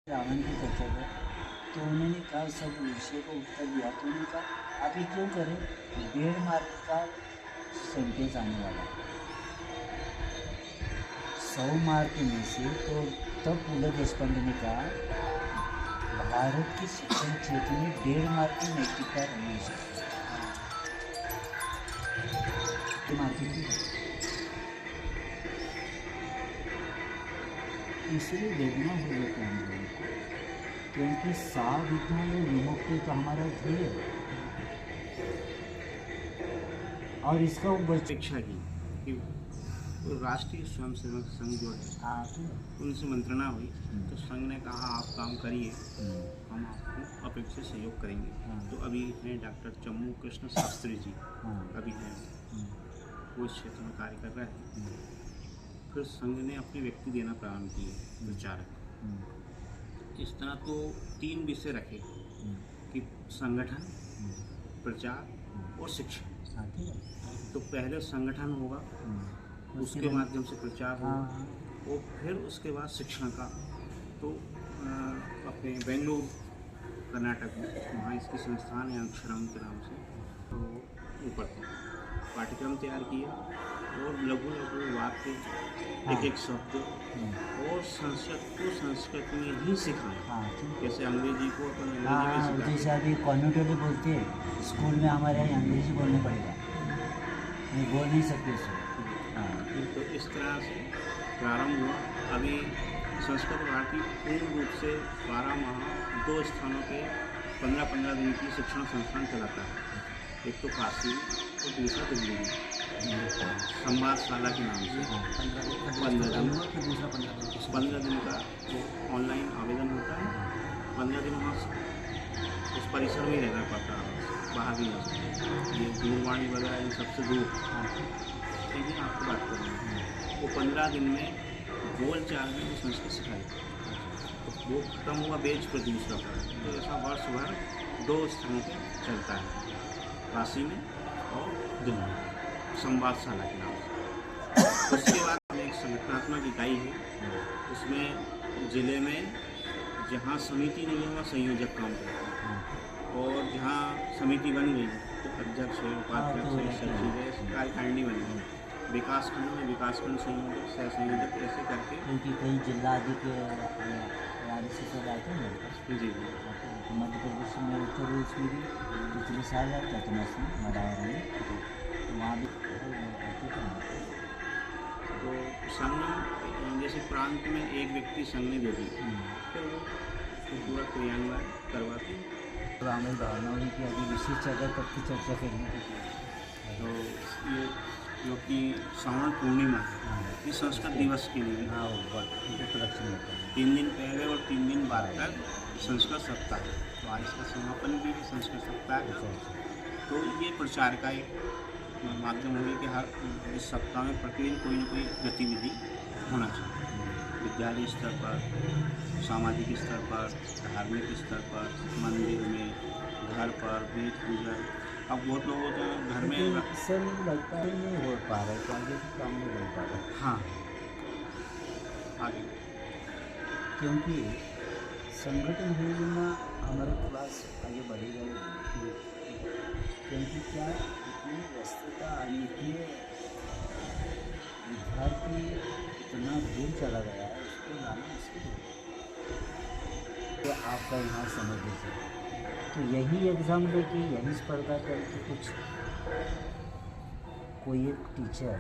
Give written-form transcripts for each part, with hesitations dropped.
रावण की चर्चा कर, तो उन्होंने कहा सब विषय को उत्तर दिया। तो उन्होंने कहा आप ये क्यों करें, 1.5 मार्क का सेंटेंस आने वाला है 100 मार्क में से। तो तब फूले देशपांडे ने कहा भारत के शिक्षण क्षेत्र में 1.5 मार्क की नैतिकता रहनी है। इसलिए वेदना हो जाता है हम लोगों को, क्योंकि विज्ञान और विमुक्ति तो हमारा ध्येय है। और इसका अपेक्षा की कि राष्ट्रीय स्वयंसेवक संघ जो है उनसे मंत्रणा हुई, तो संघ ने कहा आप काम करिए, हम आपको अपेक्षित सहयोग करेंगे। तो अभी हैं डॉक्टर चम्मू कृष्ण शास्त्री जी, अभी हैं वो इस क्षेत्र में कार्य कर रहे हैं। फिर संघ ने अपनी व्यक्ति देना प्रारंभ किए प्रचारक। इस तरह तो 3 विषय रखे कि संगठन, प्रचार और शिक्षा। तो पहले संगठन होगा, उसके माध्यम से प्रचार होगा और फिर उसके बाद शिक्षण का। तो अपने बेंगलुरु कर्नाटक में वहाँ इसकी संस्थान है अक्षरम के नाम से, तो ऊपर पाठ्यक्रम तैयार किए और लघु लघु वाक्य, एक एक शब्द और संस्कृत में ही सिखाएं। जैसे अंग्रेजी को अपन अंग्रेजी में जैसे अभी कॉन्वेंट वाले बोलते हैं स्कूल में हमारे यहाँ अंग्रेजी बोलने पड़ेगा, नहीं बोल नहीं सकते उसको। तो इस तरह से प्रारंभ हुआ। अभी संस्कृत भारती पूर्ण रूप से 12 माह 2 स्थानों पे 15-15 दिन की शिक्षण संस्थान चलाता है। एक तो काशी और दूसरा दिल्ली में संवादशाला के नाम से 15 दिन का ऑनलाइन आवेदन होता है। 15 दिन वहाँ उस परिसर में ही रहना पड़ता है, बाहर भी नहीं सकते। ये दूरवाणी वगैरह इन सबसे दूर लेकिन आपको बात करनी है। वो 15 दिन में बोल चाल में वो संस्कृत सिखाई, तो वो खत्म हुआ बेच पर दूसरा पड़ा। तो ऐसा वर्ष भर 2 स्थानों पर चलता है, काशी में और दिल्ली संवादशाला के नाम से। उसके बाद एक संगठनात्मक इकाई है, उसमें ज़िले में जहाँ समिति नहीं है वहाँ संयोजक काम करते हैं, और जहाँ समिति बन गई तो अध्यक्ष है, उपाध्यक्ष है, सचिव है, कार्यकारिणी बनी है। विकासखंड में विकासखंड संयोजक, सह संयोजक, ऐसे करके क्योंकि कई जिलाधिकारी से सब आते हैं जी मध्य प्रदेश में, उत्तर प्रदेश में भी पिछले साल आता तो मदावर में, तो वहाँ भी तो संघ जैसे प्रांत में एक व्यक्ति संघ ने दे दी, फिर वो उसको पूरा क्रियान्वयन करवाते। तो हमें भावना हुई कि अभी विशेष चर्चा करके चर्चा करेंगे। तो ये जो कि श्रावण पूर्णिमा ये संस्कृत दिवस के लिए इंट्रोडक्शन होता है 3 दिन पहले और 3 दिन बाद तक संस्कृत सप्ताह, तो आज इसका समापन भी संस्कृत सप्ताह है। तो ये प्रचार का एक माध्यम होगी कि हर इस सप्ताह में प्रतिदिन कोई न कोई गतिविधि होना चाहिए, विद्यालय स्तर पर, सामाजिक स्तर पर, धार्मिक स्तर पर, मंदिर में, घर पर, वेद पूजा। अब बहुत लोग होते हैं घर में सर लगता है नहीं हो पा रहा है, तो आगे भी काम नहीं हो पा रहा है। हाँ आगे, क्योंकि संगठन होना हमारा क्लास आगे बढ़ेगा ही, क्योंकि क्या इतनी व्यस्तता आने की विद्यार्थी इतना दूर चला गया है, उसको लाना मुश्किल है। तो आपका यहाँ समझ लीजिए, तो यही एग्ज़ाम देके यही स्पर्धा करके कुछ कोई एक टीचर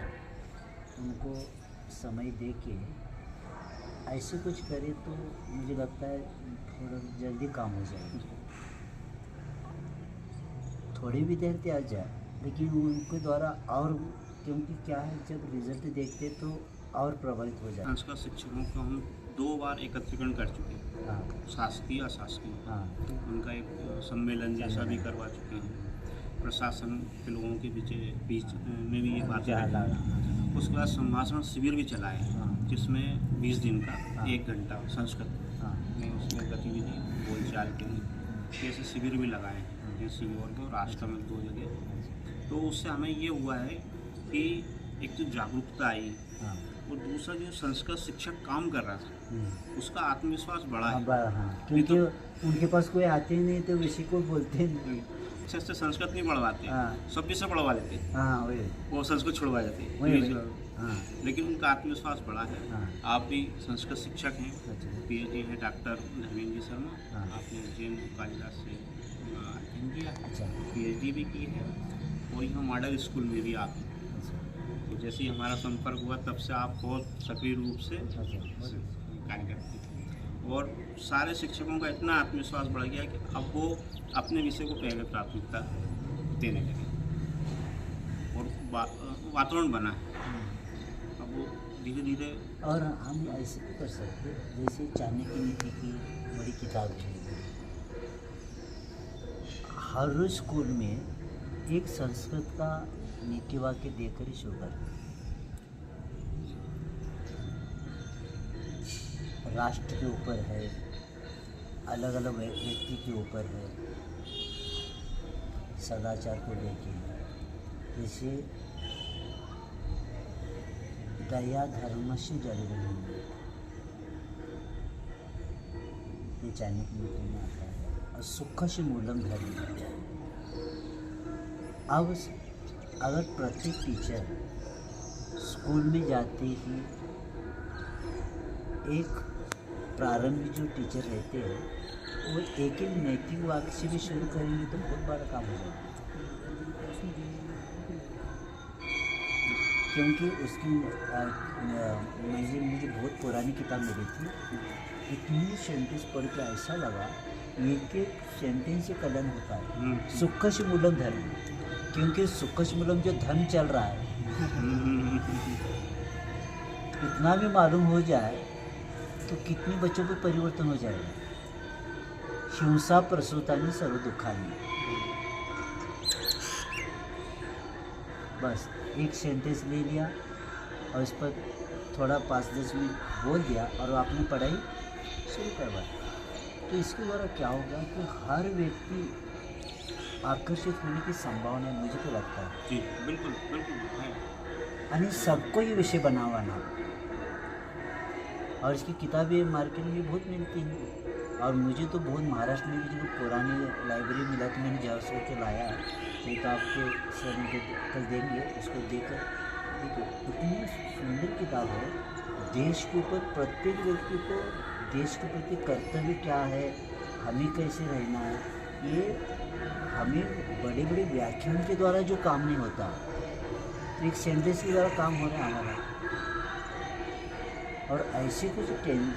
उनको समय दे के ऐसे कुछ करे तो मुझे लगता है थोड़ा जल्दी काम हो जाएगा। थोड़ी भी देर आ जाए लेकिन उनके द्वारा और, क्योंकि क्या है जब रिजल्ट देखते तो और प्रभावित हो जाए। संस्कृत शिक्षकों को हम 2 बार एकत्रीकरण कर चुके हैं। हाँ, शासकीय अशासकीय, उनका एक सम्मेलन जैसा भी करवा चुके हैं। प्रशासन के लोगों के बीच में भी ये बातें रही। उसके बाद संभाषण शिविर भी चलाए, जिसमें 20 दिन का 1 घंटा संस्कृत में उसमें गतिविधि बोलचाल के लिए ऐसे शिविर भी लगाए हैं सीहोर के और राष्ट्र में 2 जगह। तो उससे हमें ये हुआ है कि एक तो जागरूकता आई, और दूसरा जो संस्कृत शिक्षक काम कर रहा था उसका आत्मविश्वास बढ़ा हाँ, है। हाँ, क्योंकि उनके पास कोई आते ही नहीं तो इसी को बोलते हैं। अच्छे से संस्कृत नहीं पढ़वाते, हाँ। सब से पढ़वा लेते, हाँ वही वो संस्कृत छुड़वा देते, वही इंग्लिश वही। हाँ लेकिन उनका आत्मविश्वास बढ़ा है। हाँ। आप भी संस्कृत शिक्षक हैं, अच्छा। पीएचडी हैं डॉक्टर धर्मेंद्र जी शर्मा। हाँ। आपने जैन कालिदास से अध्ययन किया, अच्छा पीएचडी भी की है, और यहाँ मॉडल स्कूल में भी आप हैं। अच्छा तो जैसे ही हमारा संपर्क हुआ तब से आप बहुत सक्रिय रूप से अच्छा। कार्य करते हैं, और सारे शिक्षकों का इतना आत्मविश्वास बढ़ गया कि अब वो अपने विषय को पहले प्राथमिकता देने लगे, और वातावरण बना है। अब वो धीरे धीरे। और हम ऐसे भी कर सकते हैं, जैसे चाणक्य नीति की बड़ी किताब है, हर रोज स्कूल में एक संस्कृत का नीति वाक्य देकर ही शुरू करें। राष्ट्र के ऊपर है, अलग अलग व्यक्ति के ऊपर है, सदाचार को लेके है। जैसे दया धर्मस्य जलवनीय, ये चाणक्य नीति में आता है। और सुखस्य मूलम धर्म। अब अगर प्रत्येक टीचर स्कूल में जाते ही एक प्रारंभिक जो टीचर रहते हैं वो एक एक नैतिक वाक्य से भी शुरू करेंगे तो बहुत बड़ा काम हो जाएगा। क्योंकि उसकी मुझे बहुत पुरानी किताब मिली थी, इतनी सेंटेंस पढ़ के ऐसा लगा एक एक सेंटेंस से कलन होता है। सुखस्य मूलम धर्म, क्योंकि सुखस्य मूलम जो धर्म चल रहा है इतना भी मालूम हो जाए तो कितने बच्चों पे परिवर्तन हो जाएगा। हिंसा प्रसूतानि सर्व दुखानि, बस एक सेंटेंस ले लिया और इस पर थोड़ा 5-10 मिनट बोल दिया और आपने पढ़ाई शुरू करवाई, तो इसके द्वारा क्या होगा कि हर व्यक्ति आकर्षित होने की संभावना है, मुझे तो लगता है। जी बिल्कुल बिल्कुल है। यानी सबको ये विषय बनावाना, और इसकी किताबें मार्केट में भी बहुत मिलती हैं। और मुझे तो बहुत महाराष्ट्र में भी जो पुरानी लाइब्रेरी मिला तो मैंने जहाँ से के लाया, एक आपके सर मुझे कल देंगे, उसको देखकर देखिए इतनी सुंदर किताब है। देश के ऊपर प्रत्येक व्यक्ति को देश के प्रति कर्तव्य क्या है, हमें कैसे रहना है, ये हमें बड़े बड़े व्याख्यान के द्वारा जो काम नहीं होता, तो एक सेंटेंस के द्वारा काम हो रहा है हमारा। और ऐसे कुछ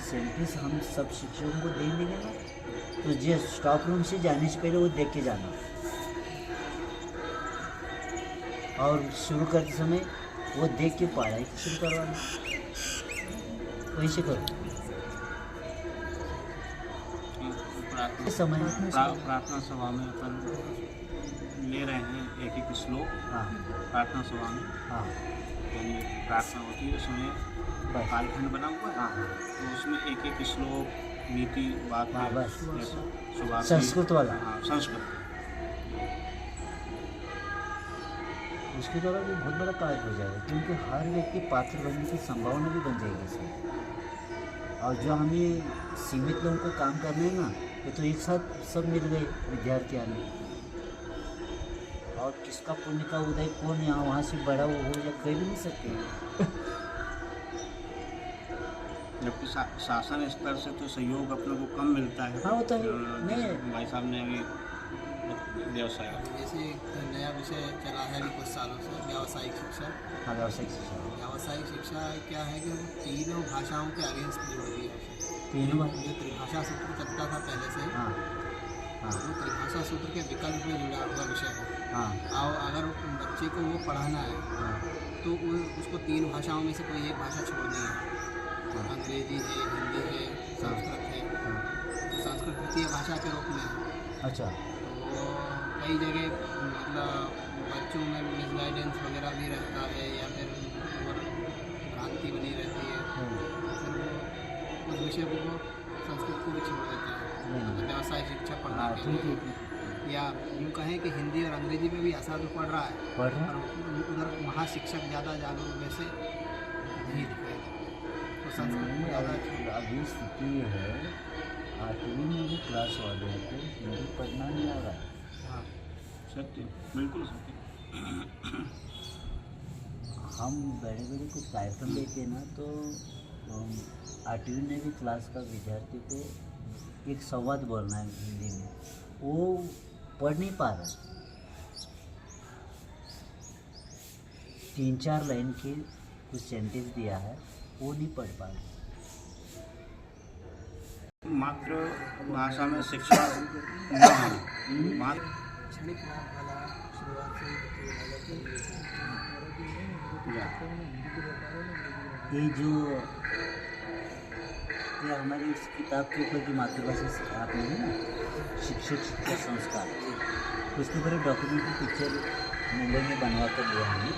सेंटेंस हम सब शिक्षकों को दे देंगे ना, तो जो स्टॉक रूम से जाने से पहले वो देख के जाना, और शुरू करते समय वो देख के पढ़ाई शुरू करवाना, वैसे करो। समय प्रार्थना सभा में अपन ले रहे हैं एक एक श्लोक। हाँ प्रार्थना सभा में हाँ यानी प्रार्थना होती है, उसमें कालखंड बना हुआ है। हाँ तो उसमें एक एक श्लोक नीति वाक्य, हाँ, बस। शुभारंभ, संस्कृत वाला। हाँ संस्कृत, उसके द्वारा भी बहुत बड़ा कार्य हो जाएगा, क्योंकि हर व्यक्ति पात्र बनने की संभावना भी बन जाएगी इसमें। और जो हमें सीमित लोगों को काम करना है ना, ये तो एक साथ सब मिल गए विद्यार्थी आने, और किसका पुण्य का उदय कौन यहाँ वहाँ से बड़ा वो हो या कह भी नहीं सकते। जबकि शासन स्तर से तो सहयोग अपने को कम मिलता है। हाँ होता है। जैसे भाई साहब ने अभी व्यवसाय, जैसे एक नया विषय चला है अभी कुछ सालों से, व्यावसायिक शिक्षा। हाँ व्यावसायिक शिक्षा, व्यावसायिक शिक्षा क्या है कि वो तीनों भाषाओं के अगेंस्ट जोड़ दिया उसे। तीनों, जो त्रिभाषा सूत्र चलता था पहले से, हाँ हाँ वो त्रिभाषा सूत्र के विकल्प में जुड़ा हुआ विषय है। हाँ और अगर बच्चे को वो पढ़ाना है हाँ तो उसको तीन भाषाओं में से कोई एक भाषा छोड़नी है। अंग्रेजी है, हिंदी है, संस्कृत है। तो संस्कृत तृतीय भाषा के रूप में है। अच्छा। तो कई जगह मतलब बच्चों में मिसगाइडेंस वगैरह भी रहता है, या फिर भ्रांति बनी रहती है, फिर वो उस विषय को संस्कृत को भी छोड़ देते हैं, मतलब व्यवसाय शिक्षा पढ़ने हाँ के ठीक लिए। है, या यूँ कहें कि हिंदी और अंग्रेजी में भी असर तो पड़ रहा है, पढ़ रहे और उधर वहाँ शिक्षक ज़्यादा जागरूक वैसे नहीं दिखाई देते। तो संस्कृत ज़्यादा अभी स्थिति ये है, 8वीं में भी क्लास वालों को हिंदी पढ़ना नहीं आ रहा है। हाँ सत्य, बिल्कुल सत्य। हम बड़े बड़े कुछ कार्यक्रम देते हैं ना, तो 8वीं में भी क्लास का विद्यार्थी को एक संवाद बोलना है हिंदी में, वो पढ़ नहीं पा रहा है। 3-4 लाइन के कुछ सेंटेंस दिया है, वो नहीं पढ़ पा रहा। मातृभाषा में शिक्षा न होना, मातृ क्षणिक वाला शुरुआत से ये जो ये हमारी इस किताब के ऊपर जो मातृभाषा से आपने है ना, शिक्षक शिक्षा संस्कार, उसके ऊपर एक डॉक्यूमेंट्री पिक्चर मुंबई में बनवा कर दिया हमने,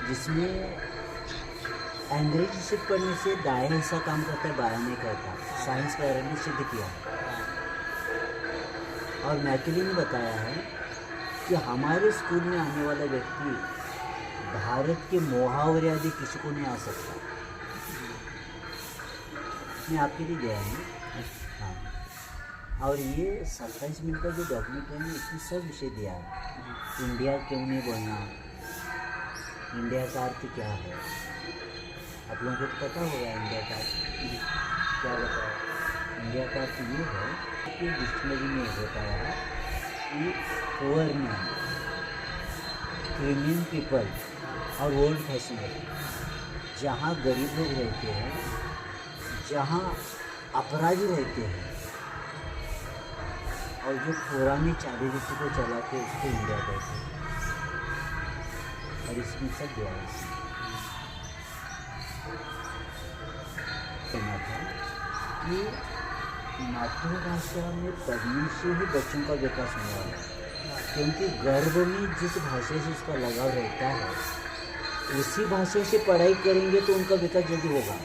जिसमें अंग्रेजी से पढ़ने से दाया हिस्सा काम करता है, बाया नहीं करता। साइंस का ने सिद्ध किया है। और मैकेली ने बताया है कि हमारे स्कूल में आने वाला व्यक्ति भारत के मुहावरे आदि किसी को नहीं आ सकता। मैं आपके लिए गया हूँ। हाँ, और ये 27 मिनट का जो डॉक्यूमेंट है इसमें सब विषय दिया है। इंडिया क्यों नहीं बोलना, इंडिया का अर्थ क्या है, आप लोगों को तो पता होगा इंडिया का क्या बताया। इंडिया का अर्थ ये है कि डिक्शनरी में बताया है कि पुअर मैन, क्रिमिनल पीपल और ओल्ड फैशनर, जहाँ गरीब लोग रहते हैं, जहाँ अपराधी रहते हैं और जो पुरानी चाली रीति को चलाते हैं, उसको इंडिया कहते हैं। और इसमें सब दिया है। कहना था कि मातृभाषा में पढ़ने से ही बच्चों का विकास होना है, क्योंकि गर्भ में जिस भाषा से उसका लगाव रहता है, उसी भाषा से पढ़ाई करेंगे तो उनका विकास जल्दी होगा।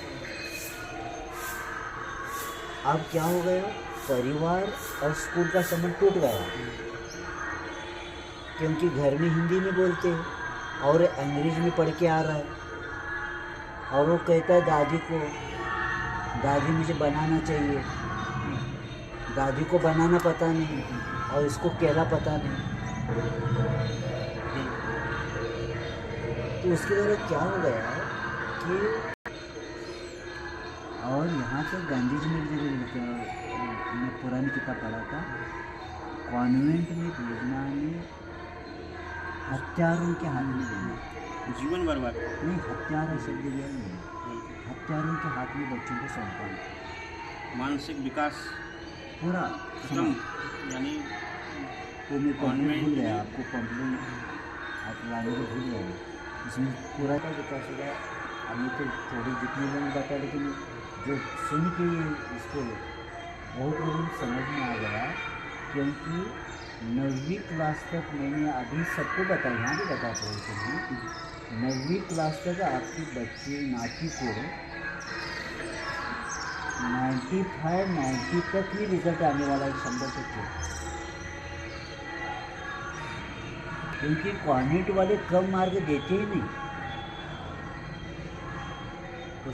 अब क्या हो गया, परिवार और स्कूल का संबंध टूट गया, क्योंकि घर में हिंदी में बोलते हैं और अंग्रेजी में पढ़ के आ रहा है। और वो कहता है दादी को, दादी मुझे बनाना चाहिए, दादी को बनाना पता नहीं और इसको केला पता नहीं। तो उसके द्वारा क्या हो गया कि, और यहाँ पर गांधी जी ने जगह मैं पुरानी किताब पढ़ा था, कॉन्वेंट में भेजना में हत्यारों के हाथ में देना, जीवन बर्बाद नहीं हत्यारा शब्द दिया नहीं, हत्यारों के हाथ में बच्चों को सौंपना, मानसिक विकास पूरा खत्म। यानी वो मैं पढ़ने भूल गया, आपको पढ़ने आप लाने को भूल गया, इसमें पूरा का विकास होगा। हमें तो थोड़ी जितने लोग बता, लेकिन जो सुन के इसको बहुत लोगों को समझ में आ गया, क्योंकि 9वीं क्लास तक मैंने अभी सबको बताया, यहाँ भी बताते हैं, 9वीं क्लास तक आपके बच्चे नाती को 95-90 तक ही रिजल्ट आने वाला है, 100 तक के, क्योंकि कॉन्वेंट वाले कम मार्क देते ही नहीं। तो